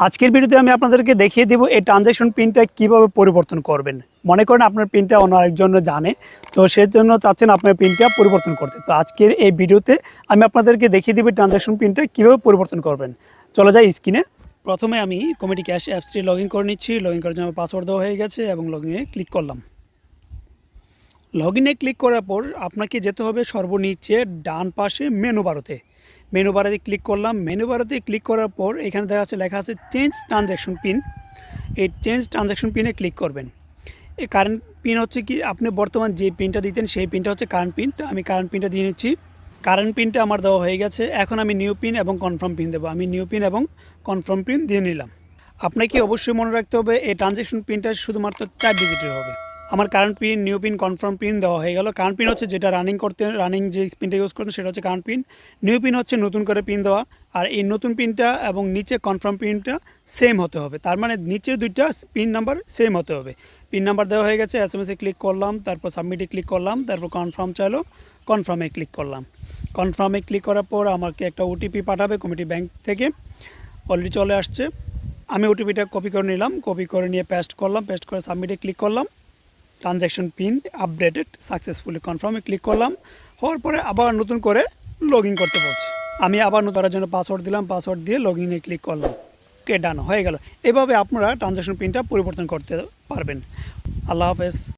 আজকের ভিডিওতে আমি আপনাদেরকে দেখিয়ে দেব এই ট্রানজ্যাকশন পিনটা কিভাবে পরিবর্তন করবেন। মনে করেন আপনার পিনটা অন্য আরেকজন জানে, তো সেজন্য চাচ্ছেন আপনার পিনটা পরিবর্তন করতে। তো আজকের এই ভিডিওতে আমি আপনাদেরকে দেখিয়ে দেব ট্রানজ্যাকশন পিনটা কিভাবে পরিবর্তন করবেন। চলে যাই স্ক্রিনে। প্রথমে আমি কমিটি ক্যাশ অ্যাপসটি লগ ইন করে নিচ্ছি। লগ ইন করার জন্য পাসওয়ার্ড দেওয়া হয়ে গেছে এবং লগ ইনে ক্লিক করলাম। লগ ইনে ক্লিক করার পর আপনাকে যেতে হবে সর্বনিচে ডান পাশে মেনু বারোতে। মেনু বারে ক্লিক করলাম। মেনু বারোতে ক্লিক করার পর এখানে লেখা আছে চেঞ্জ ট্রানজ্যাকশন পিন। এই চেঞ্জ ট্রানজ্যাকশন পিনে ক্লিক করবেন। এই কারেন্ট পিন হচ্ছে কি আপনি বর্তমান যে পিনটা দিতেন সেই পিনটা হচ্ছে কারেন্ট পিন। তো আমি কারেন্ট পিনটা দিয়ে নিচ্ছি। কারেন্ট পিনটা আমার দেওয়া হয়ে গেছে। এখন আমি নিউ পিন এবং কনফার্ম পিন দেবো। আমি নিউ পিন এবং কনফার্ম পিন দিয়ে নিলাম। আপনাকে অবশ্যই মনে রাখতে হবে এই ট্রানজ্যাকশন পিনটা শুধুমাত্র 4 ডিজিটের হবে। আমার current pin, new pin, confirm pin দেওয়া হয়ে গেল। কারেন্ট পিন হচ্ছে যেটা রানিং যে পিনটা ইউজ করতেন সেটা হচ্ছে কারেন্ট পিন। নিউ পিন হচ্ছে নতুন করে পিন দেওয়া। আর এই নতুন পিনটা এবং নিচে কনফার্ম পিনটা সেম হতে হবে। তার মানে নিচের দুইটা পিন নাম্বার সেম হতে হবে। পিন নাম্বার দেওয়া হয়ে গেছে। এসএমএসে ক্লিক করলাম, তারপর সাবমিটে ক্লিক করলাম, তারপর কনফার্ম চাইলো, কনফার্মে ক্লিক করলাম। কনফার্মে ক্লিক করার পর আমাকে একটা ওটিপি পাঠাবে কমিটি ব্যাংক থেকে। অলরেডি চলে আসছে। আমি ওটিপিটা কপি করে নিলাম। কপি করে নিয়ে পেস্ট করলাম। পেস্ট করে সাবমিটে ক্লিক করলাম। ট্রানজ্যাকশন পিন আপডেটেড সাকসেসফুলি, কনফার্মে ক্লিক করলাম। হওয়ার পরে আবার নতুন করে লগ ইন করতে বলছে। আমি আবার নতুন করার জন্য পাসওয়ার্ড দিলাম। পাসওয়ার্ড দিয়ে লগ ইনে ক্লিক করলাম। ওকে, ডান হয়ে গেল। এভাবে আপনারা ট্রানজ্যাকশন পিনটা পরিবর্তন করতে পারবেন। আল্লাহ হাফেজ।